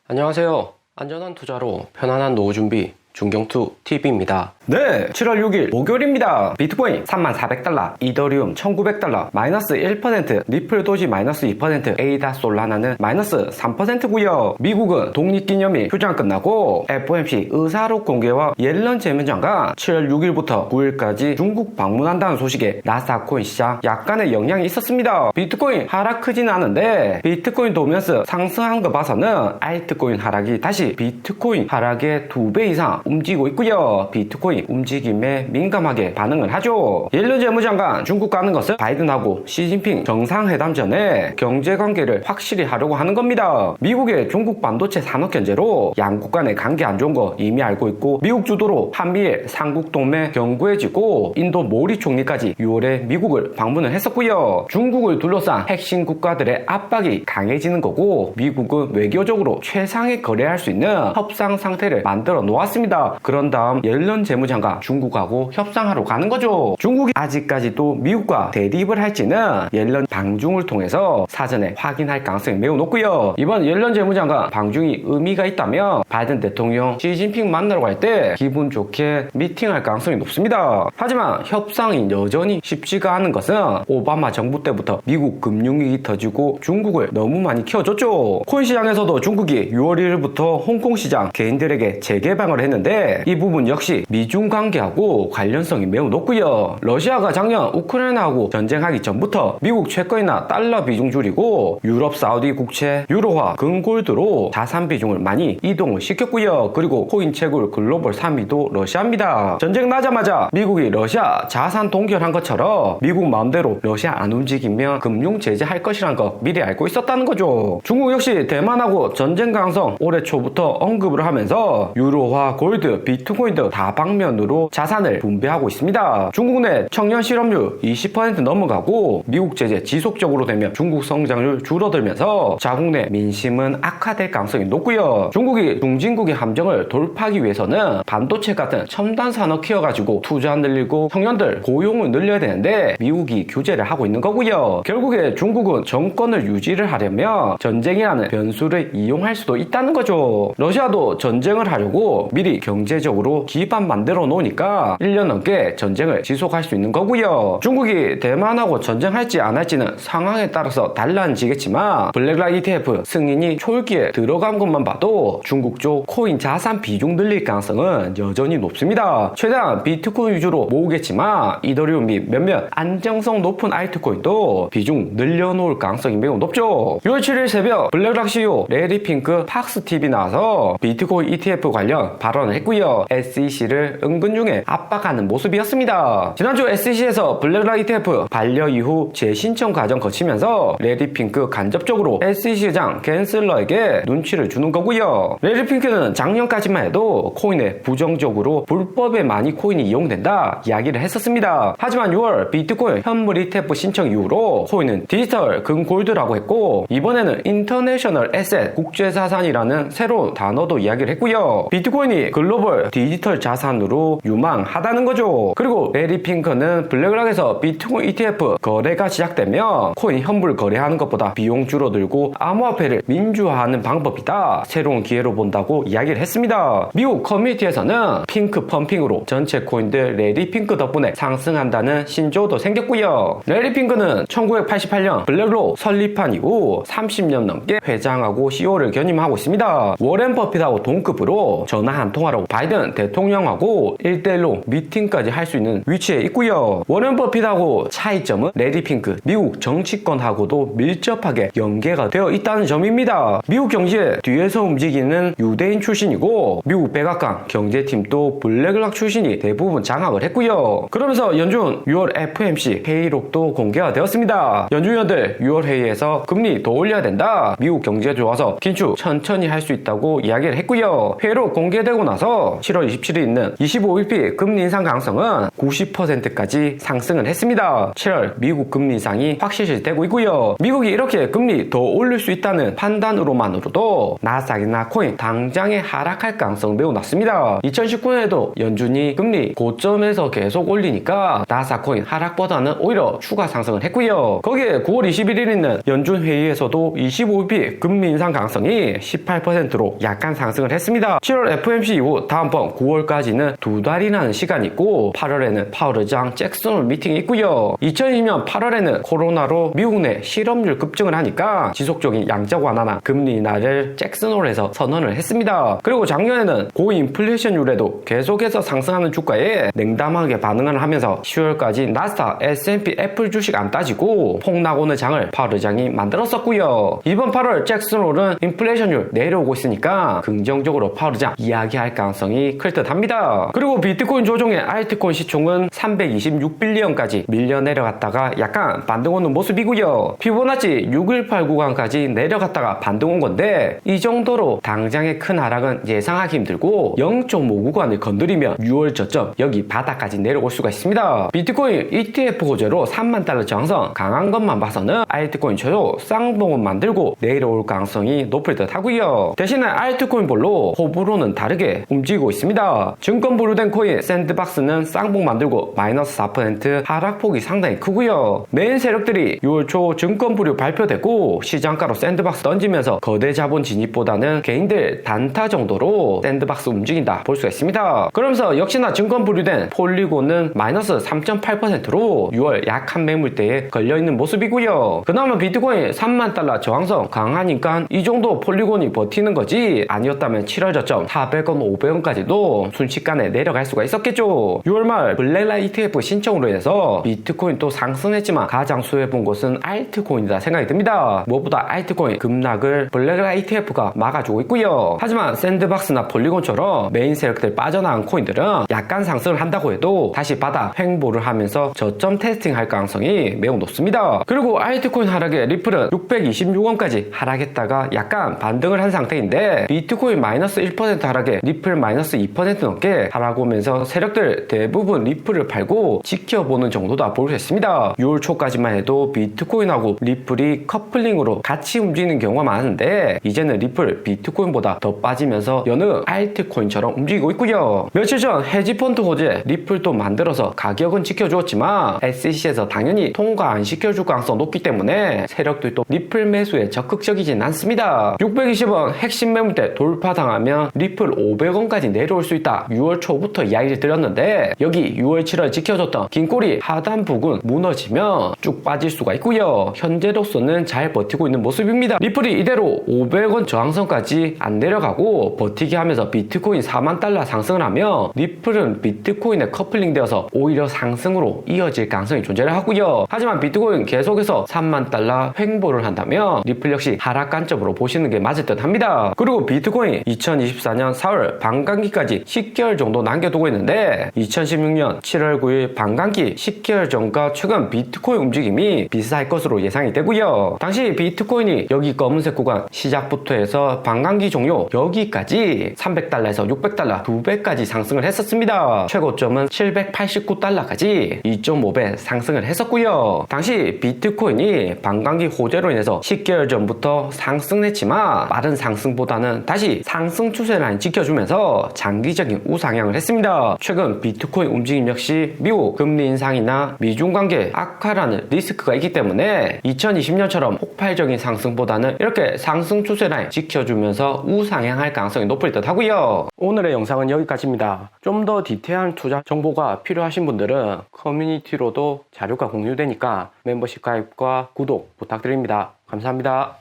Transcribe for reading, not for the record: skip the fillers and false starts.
안녕하세요. 안전한 투자로 편안한 노후 준비 중경투TV입니다. 네, 7월 6일 목요일입니다. 비트코인 34,400달러, 이더리움 1,900달러, 마이너스 1%, 리플 도지 마이너스 2%, 에이다 솔라나는 마이너스 3%고요. 미국은 독립기념일 휴장 끝나고 FOMC 의사록 공개와 옐런 재무장관 7월 6일부터 9일까지 중국 방문한다는 소식에 나스닥 코인 시장 약간의 영향이 있었습니다. 비트코인 하락 크진 않은데 비트코인 도면서 상승한 거 봐서는 알트코인 하락이 다시 비트코인 하락의 2배 이상 움직이고 있고요. 비트코인 움직임에 민감하게 반응을 하죠. 옐런 재무장관 중국 가는 것은 바이든하고 시진핑 정상회담 전에 경제관계를 확실히 하려고 하는 겁니다. 미국의 중국 반도체 산업 견제로 양국 간의 관계 안 좋은 거 이미 알고 있고 미국 주도로 한미일 삼국동맹 견고해지고 인도 모리 총리까지 6월에 미국을 방문을 했었고요. 중국을 둘러싼 핵심 국가들의 압박이 강해지는 거고 미국은 외교적으로 최상의 거래할 수 있는 협상 상태를 만들어 놓았습니다. 그런 다음 옐런 재무장관 중국하고 협상하러 가는 거죠. 중국이 아직까지도 미국과 대립을 할지는 옐런 방중을 통해서 사전에 확인할 가능성이 매우 높고요. 이번 옐런 재무장관 방중이 의미가 있다면 바이든 대통령 시진핑 만나러 갈 때 기분 좋게 미팅할 가능성이 높습니다. 하지만 협상이 여전히 쉽지가 않은 것은 오바마 정부 때부터 미국 금융위기 터지고 중국을 너무 많이 키워줬죠. 코인 시장에서도 중국이 6월 1일부터 홍콩 시장 개인들에게 재개방을 했는데 이 부분 역시 미중 관계하고 관련성이 매우 높고요. 러시아가 작년 우크라이나하고 전쟁하기 전부터 미국 채권이나 달러 비중 줄이고 유럽 사우디 국채, 유로화, 금골드로 자산 비중을 많이 이동을 시켰고요. 그리고 코인 채굴 글로벌 3위도 러시아입니다. 전쟁 나자마자 미국이 러시아 자산 동결한 것처럼 미국 마음대로 러시아 안 움직이면 금융 제재할 것이란 거 미리 알고 있었다는 거죠. 중국 역시 대만하고 전쟁 가능성 올해 초부터 언급을 하면서 유로화, 골드, 비트코인 등 다방면으로 자산을 분배하고 있습니다. 중국 내 청년 실업률 20% 넘어가고 미국 제재 지속적으로 되면 중국 성장률 줄어들면서 자국 내 민심은 악화될 가능성이 높고요. 중국이 중진국의 함정을 돌파하기 위해서는 반도체 같은 첨단 산업 키워가지고 투자 늘리고 청년들 고용을 늘려야 되는데 미국이 규제를 하고 있는 거고요. 결국에 중국은 정권을 유지를 하려면 전쟁이라는 변수를 이용할 수도 있다는 거죠. 러시아도 전쟁을 하려고 미리 경제적으로 기반 만들어 놓으니까 1년 넘게 전쟁을 지속할 수 있는 거고요. 중국이 대만하고 전쟁할지 안 할지는 상황에 따라서 달라지겠지만 블랙락 ETF 승인이 초기에 들어간 것만 봐도 중국 쪽 코인 자산 비중 늘릴 가능성은 여전히 높습니다. 최대한 비트코인 위주로 모으겠지만 이더리움 및 몇몇 안정성 높은 알트코인도 비중 늘려놓을 가능성이 매우 높죠. 6월 7일 새벽 블랙락 CEO 레리 핑크 팍스TV 나와서 비트코인 ETF 관련 발언을 했고요. SEC를 은근 중에 압박하는 모습이었습니다. 지난주 SEC에서 블랙락 ETF 반려 이후 재신청 과정 거치면서 레리 핑크 간접적으로 SEC 의장 갠슬러에게 눈치를 주는 거고요. 레리 핑크는 작년까지만 해도 코인에 부정적으로 불법에 많이 코인이 이용된다 이야기를 했었습니다. 하지만 6월 비트코인 현물 ETF 신청 이후로 코인은 디지털 금골드라고 했고 이번에는 인터내셔널 에셋 국제자산이라는 새로운 단어도 이야기를 했고요. 비트코인이 글로벌 디지털 자산으로 유망하다는 거죠. 그리고 레리 핑크는 블랙락에서 비트코인 ETF 거래가 시작되면 코인 현물 거래하는 것보다 비용 줄어들고 암호화폐를 민주화하는 방법이다. 새로운 기회로 본다고 이야기를 했습니다. 미국 커뮤니티에서는 핑크 펌핑으로 전체 코인들 레리 핑크 덕분에 상승한다는 신조어도 생겼고요. 레리 핑크는 1988년 블랙록 설립한 이후 30년 넘게 회장하고 CEO를 견임하고 있습니다. 워렌 버핏하고 동급으로 전화 한 통화로 바이든 대통령하고 1대1로 미팅까지 할 수 있는 위치에 있고요. 워렌 버핏하고 차이점은 레리 핑크 미국 정치권하고도 밀접하게 연계가 되어 있다는 점입니다. 미국 경제 뒤에서 움직이는 유대인 출신이고 미국 백악관 경제팀도 블랙락 출신이 대부분 장악을 했고요. 그러면서 연준 6월 FOMC 회의록도 공개가 되었습니다. 연준위원들 6월 회의에서 금리 더 올려야 된다. 미국 경제 좋아서 긴축 천천히 할 수 있다고 이야기를 했고요. 회의록 공개되고 나서 나서 7월 27일 있는 25일피 금리 인상 가능성은 90%까지 상승을 했습니다. 7월 미국 금리 인상이 확실시 되고 있고요. 미국이 이렇게 금리 더 올릴 수 있다는 판단으로만으로도 나스닥이나 코인 당장에 하락할 가능성은 매우 낮습니다. 2019년에도 연준이 금리 고점에서 계속 올리니까 나스닥 코인 하락보다는 오히려 추가 상승을 했고요. 거기에 9월 21일 있는 연준 회의에서도 25일 금리 인상 가능성이 18%로 약간 상승을 했습니다. 7월 FOMC 이후 다음번 9월까지는 2달이라는 시간이 있고 8월에는 파월 의장 잭슨 홀 미팅이 있고요. 2020년 8월에는 코로나로 미국 내 실업률 급증을 하니까 지속적인 양적 완화나 금리 인하를 잭슨 홀에서 선언을 했습니다. 그리고 작년에는 고인플레이션율에도 계속해서 상승하는 주가에 냉담하게 반응을 하면서 10월까지 나스닥, S&P, 애플 주식 안 따지고 폭락오는 장을 파월 의장이 만들었었고요. 이번 8월 잭슨 홀은 인플레이션율 내려오고 있으니까 긍정적으로 파월 의장 이야기할 가능성이 클 듯 합니다. 그리고 비트코인 조종의 알트코인 시총은 326빌리언까지 밀려 내려갔다가 약간 반등 오는 모습이고요. 피보나치 6189 구간까지 내려갔다가 반등 온 건데 이 정도로 당장의 큰 하락은 예상하기 힘들고 0.5 구간을 건드리면 6월 저점 여기 바닥까지 내려올 수가 있습니다. 비트코인 ETF 호재로 3만 달러 저항선 강한 것만 봐서는 알트코인 저도 쌍봉은 만들고 내려올 가능성이 높을 듯 하고요. 대신에 알트코인 볼로 호불호는 다르게 움직이고 있습니다. 증권 보류된 코인 샌드박스는 쌍봉 만들고 마이너스 4% 하락폭이 상당히 크고요. 메인 세력들이 6월 초 증권 보류 발표되고 시장가로 샌드박스 던지면서 거대 자본 진입보다는 개인들 단타 정도로 샌드박스 움직인다 볼 수가 있습니다. 그러면서 역시나 증권 보류된 폴리곤은 마이너스 3.8%로 6월 약한 매물대에 걸려있는 모습이고요. 그나마 비트코인 3만 달러 저항선 강하니까 이 정도 폴리곤이 버티는 거지 아니었다면 7월 저점 400원 500원까지도 순식간에 내려갈 수가 있었겠죠. 6월 말 블랙라이트 ETF 신청으로 인해서 비트코인 또 상승했지만 가장 수혜본 곳은 알트코인이다 생각이 듭니다. 무엇보다 알트코인 급락을 블랙라이트 ETF가 막아주고 있고요. 하지만 샌드박스나 폴리곤처럼 메인 세력들 빠져나간 코인들은 약간 상승을 한다고 해도 다시 바닥 횡보를 하면서 저점 테스팅할 가능성이 매우 높습니다. 그리고 알트코인 하락에 리플은 626원까지 하락했다가 약간 반등을 한 상태인데 비트코인 마이너스 1% 하락에 리플 마이너스 2% 넘게 하락오면서 세력들 대부분 리플을 팔고 지켜보는 정도다 볼 수 있습니다. 6월 초까지만 해도 비트코인하고 리플이 커플링으로 같이 움직이는 경우가 많은데 이제는 리플 비트코인보다 더 빠지면서 여느 알트코인처럼 움직이고 있고요. 며칠 전 헤지펀드 호재 리플도 만들어서 가격은 지켜주었지만 SEC에서 당연히 통과 안 시켜줄 가능성이 높기 때문에 세력들도 리플 매수에 적극적이진 않습니다. 620원 핵심 매물대 돌파당하면 리플 500원까지 내려올 수 있다. 6월 초부터 이야기를 드렸는데 여기 6월 7월 지켜줬던 긴 꼬리 하단 부근 무너지면 쭉 빠질 수가 있고요. 현재로서는 잘 버티고 있는 모습입니다. 리플이 이대로 500원 저항선까지 안 내려가고 버티게 하면서 비트코인 4만 달러 상승을 하면 리플은 비트코인에 커플링 되어서 오히려 상승으로 이어질 가능성이 존재를 하고요. 하지만 비트코인 계속해서 3만 달러 횡보를 한다면 리플 역시 하락 관점으로 보시는 게 맞을 듯 합니다. 그리고 비트코인 2024년 4월 반감기까지 10개월 정도 남겨두고 있는데 2016년 7월 9일 반감기 10개월 전과 최근 비트코인 움직임이 비슷할 것으로 예상이 되고요. 당시 비트코인이 여기 검은색 구간 시작부터 해서 반감기 종료 여기까지 300달러에서 600달러 2배까지 상승을 했었습니다. 최고점은 789달러까지 2.5배 상승을 했었고요. 당시 비트코인이 반감기 호재로 인해서 10개월 전부터 상승했지만 빠른 상승보다는 다시 상승 추세 라인 지켜주면서 장기적인 우상향을 했습니다. 최근 비트코인 움직임 역시 미국 금리 인상이나 미중 관계 악화라는 리스크가 있기 때문에 2020년처럼 폭발적인 상승보다는 이렇게 상승 추세 라인 지켜주면서 우상향할 가능성이 높을 듯 하고요. 오늘의 영상은 여기까지입니다. 좀 더 디테일한 투자 정보가 필요하신 분들은 커뮤니티로도 자료가 공유되니까 멤버십 가입과 구독 부탁드립니다. 감사합니다.